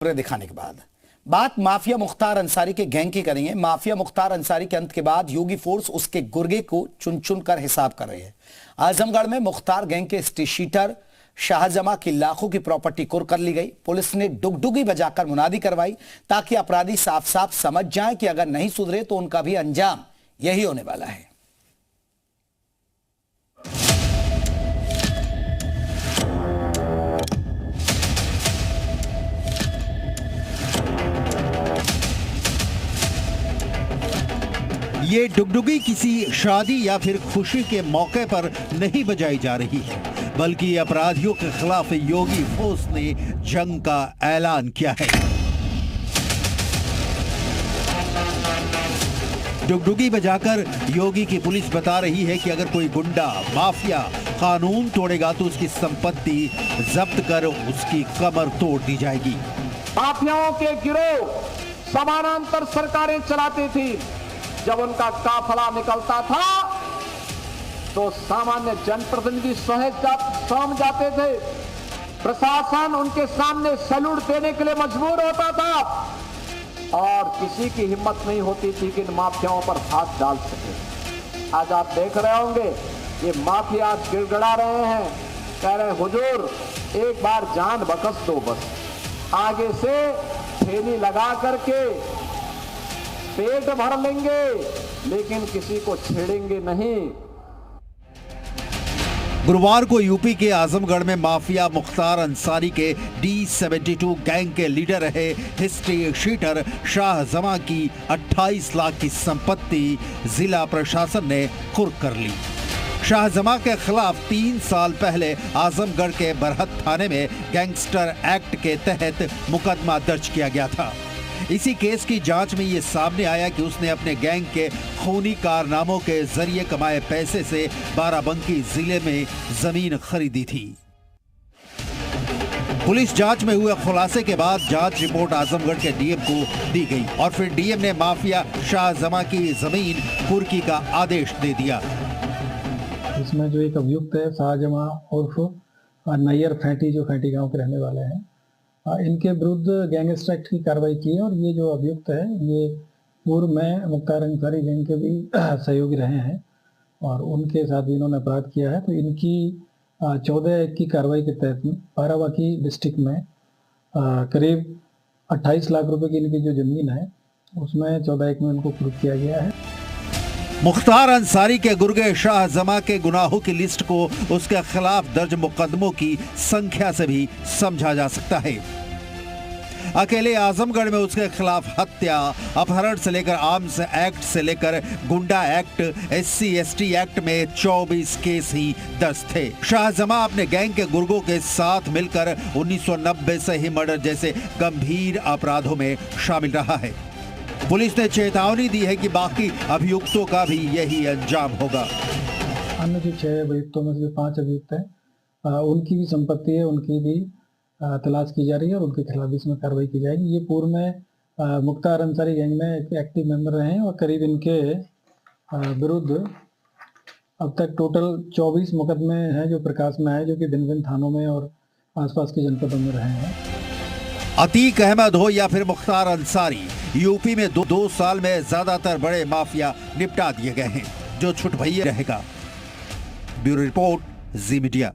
दिखाने के बाद बात माफिया मुख्तार अंसारी के गैंग की करेंगे। माफिया मुख्तार अंसारी के अंत के बाद योगी फोर्स उसके गुर्गे को चुन चुन कर हिसाब कर रही है। आजमगढ़ में मुख्तार गैंग के स्टेशीटर शाहजमा की लाखों की प्रॉपर्टी कुर्क कर ली गई। पुलिस ने डुगडुगी बजाकर मुनादी करवाई ताकि अपराधी साफ साफ समझ जाएं कि अगर नहीं सुधरे तो उनका भी अंजाम यही होने वाला है। ये डुगडुगी किसी शादी या फिर खुशी के मौके पर नहीं बजाई जा रही है, बल्कि अपराधियों के खिलाफ योगी फोर्स ने जंग का ऐलान किया है। डुगडुगी बजाकर योगी की पुलिस बता रही है कि अगर कोई गुंडा माफिया कानून तोड़ेगा तो उसकी संपत्ति जब्त कर उसकी कमर तोड़ दी जाएगी। माफियाओं के गिरोह समानांतर सरकारें चलाती थी। जब उनका काफला निकलता था तो सामान्य जनप्रतिनिधि सहम जाते थे। प्रशासन उनके सामने सैल्यूट देने के लिए मजबूर होता था और किसी की हिम्मत नहीं होती थी कि इन माफियाओं पर हाथ डाल सके। आज आप देख रहे होंगे ये माफिया गिड़गिड़ा रहे हैं, कह रहे हुजूर एक बार जान बख्श दो, बस आगे से थैली लगा करके पेट भर लेंगे लेकिन किसी को छेड़ेंगे नहीं। गुरुवार को यूपी के आजमगढ़ में माफिया मुख्तार अंसारी के D72 गैंग के लीडर रहे हिस्ट्री शीटर शाहजमा की 28 लाख की संपत्ति जिला प्रशासन ने कुर्क कर ली। शाहजमा के खिलाफ 3 साल पहले आजमगढ़ के बरहत थाने में गैंगस्टर एक्ट के तहत मुकदमा दर्ज किया गया था। इसी केस की जांच में यह सामने आया कि उसने अपने गैंग के खूनी कारनामों के जरिए कमाए पैसे से बाराबंकी जिले में जमीन खरीदी थी। पुलिस जांच में हुए खुलासे के बाद जांच रिपोर्ट आजमगढ़ के डीएम को दी गई और फिर डीएम ने माफिया शाहजमा की जमीन कुर्की का आदेश दे दिया। इसमें जो एक अभियुक्त है शाहजमा उर्फ नैयर फैटी, जो फैटी गांव के रहने वाले हैं, इनके विरुद्ध गैंगस्टर एक्ट की कार्रवाई की है और ये जो अभियुक्त है ये पूर्व में मुख्तार अंसारी गैंग के भी सहयोगी रहे हैं और उनके साथ भी इन्होंने अपराध किया है। तो इनकी 14 की कार्रवाई के तहत बाराबंकी डिस्ट्रिक्ट में करीब 28 लाख रुपए की इनकी जो जमीन है उसमें 14 में इनको कुर्क किया गया है। मुख्तार अंसारी के गुर्गे शाहजमा के गुनाहों की लिस्ट को उसके खिलाफ दर्ज मुकदमों की संख्या से भी समझा जा सकता है। अकेले आजमगढ़ में उसके खिलाफ हत्या, अपहरण से लेकर आर्म्स एक्ट से लेकर गुंडा एक्ट, SC/ST एक्ट में 24 केस ही दर्ज थे। शाहजमा अपने गैंग के गुर्गों के साथ मिलकर 1990 से ही मर्डर जैसे गंभीर अपराधों में शामिल रहा है। पुलिस ने चेतावनी दी है कि बाकी अभियुक्तों का भी यही अंजाम होगा। अन्य जो 6 अभियुक्तों में से जो 5 अभियुक्त हैं उनकी भी संपत्ति है, उनकी भी तलाश की जा रही है और उनके खिलाफ इसमें कार्रवाई की जाएगी। ये पूर्व में मुख्तार अंसारी गैंग में एक एक्टिव मेंबर रहे हैं और करीब इनके विरुद्ध अब तक टोटल 24 मुकदमे हैं जो प्रकाश में आए, जो कि भिन्न भिन्न थानों में और आसपास के जनपदों में रहे हैं। अतीक अहमद हो या फिर मुख्तार अंसारी, यूपी में 2 साल में ज्यादातर बड़े माफिया निपटा दिए गए हैं। जो छुट भैया रहेगा। ब्यूरो रिपोर्ट, जी मीडिया।